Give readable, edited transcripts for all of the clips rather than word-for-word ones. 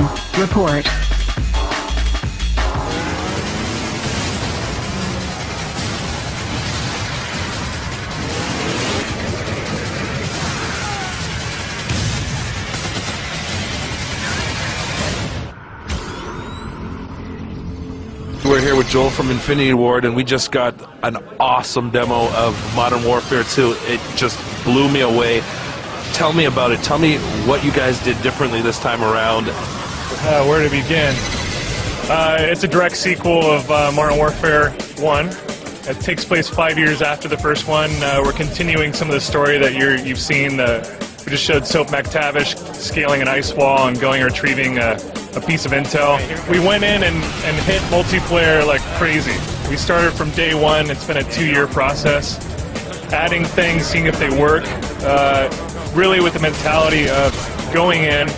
Station. Report. We're here with Joel from Infinity Ward, and we just got an awesome demo of Modern Warfare 2. It just blew me away. Tell me about it. Tell me what you guys did differently this time around. Where to begin? It's a direct sequel of Modern Warfare 1. It takes place 5 years after the first one. We're continuing some of the story that you've seen. We just showed Soap MacTavish scaling an ice wall and going and retrieving a piece of intel. We went in and hit multiplayer like crazy. We started from day one. It's been a 2-year process. Adding things, seeing if they work, really with the mentality of going in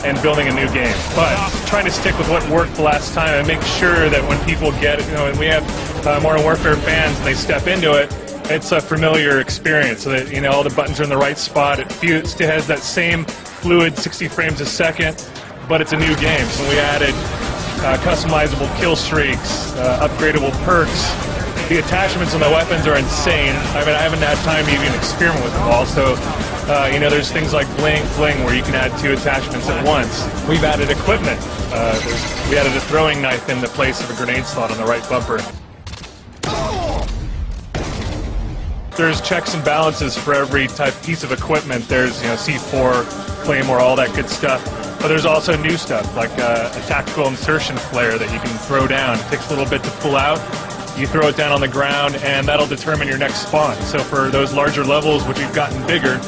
and building a new game. But trying to stick with what worked the last time and make sure that when people get it, and we have Modern Warfare fans and they step into it, it's a familiar experience, so that all the buttons are in the right spot. It still has that same fluid 60 frames a second, but it's a new game. So we added customizable kill streaks, upgradable perks. The attachments on the weapons are insane. I mean, I haven't had time to even experiment with them all. So, there's things like Bling Fling where you can add 2 attachments at once. We've added equipment. We added a throwing knife in the place of a grenade slot on the right bumper. There's checks and balances for every piece of equipment. There's C4, Claymore, all that good stuff. But there's also new stuff like a tactical insertion flare that you can throw down. It takes a little bit to pull out. You throw it down on the ground, and that'll determine your next spawn. So for those larger levels, which we've gotten bigger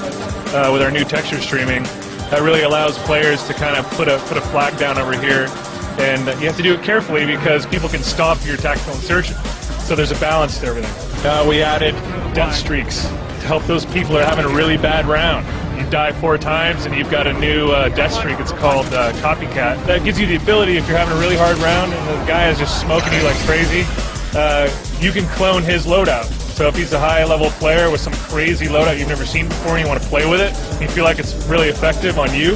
with our new texture streaming, that really allows players to kind of put a flag down over here. And you have to do it carefully because people can stomp your tactical insertion. So there's a balance to everything. We added death streaks to help those people that are having a really bad round. You die 4 times and you've got a new death streak. It's called Copycat. That gives you the ability, if you're having a really hard round and the guy is just smoking you like crazy, you can clone his loadout. So if he's a high-level player with some crazy loadout you've never seen before and you want to play with it, and you feel like it's really effective on you,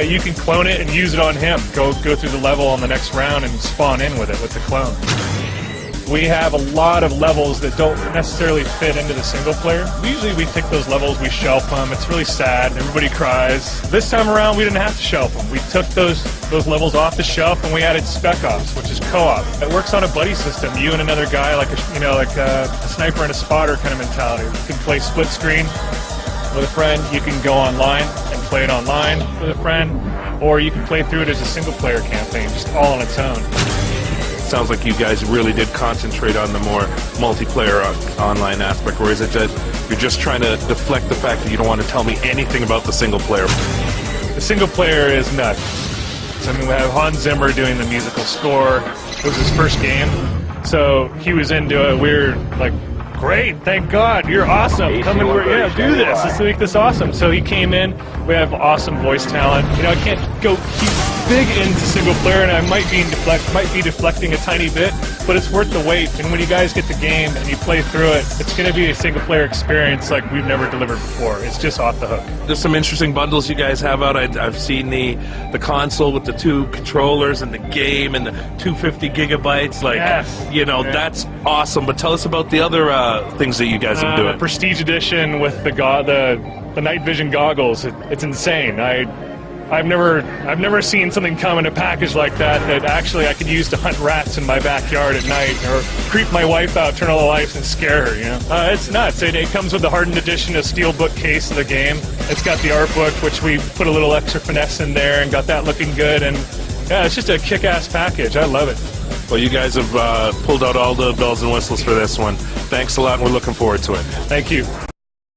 you can clone it and use it on him. Go through the level on the next round and spawn in with it with the clone. We have a lot of levels that don't necessarily fit into the single player. Usually we take those levels, we shelf them, it's really sad, everybody cries. This time around we didn't have to shelf them. We took those levels off the shelf and we added Spec Ops, which is co-op. It works on a buddy system, you and another guy, like a sniper and a spotter kind of mentality. You can play split screen with a friend, you can go online and play it online with a friend, or you can play through it as a single player campaign, just all on its own. Sounds like you guys really did concentrate on the more multiplayer online aspect, or is it that you're just trying to deflect the fact that you don't want to tell me anything about the single player? The single player is nuts. I mean, we have Hans Zimmer doing the musical score. It was his first game, so he was into it. We were like, great, thank God, you're awesome. Come and do this. Let's make this awesome. So he came in. We have awesome voice talent. I can't go keep big into single player, and I might be deflecting a tiny bit, but it's worth the wait. And when you guys get the game and you play through it, it's going to be a single player experience like we've never delivered before. It's just off the hook. There's some interesting bundles you guys have out. I've seen the console with the 2 controllers and the game and the 250 gigabytes. Like, yes. That's awesome. But tell us about the other things that you guys are doing. The Prestige Edition with the night vision goggles. It's insane. I've never seen something come in a package like that actually I could use to hunt rats in my backyard at night, or creep my wife out, turn all the lights, and scare her. It's nuts. It comes with the hardened edition, a steelbook case of the game. It's got the art book, which we put a little extra finesse in there and got that looking good. And yeah, it's just a kick-ass package. I love it. Well, you guys have pulled out all the bells and whistles for this one. Thanks a lot, and we're looking forward to it. Thank you.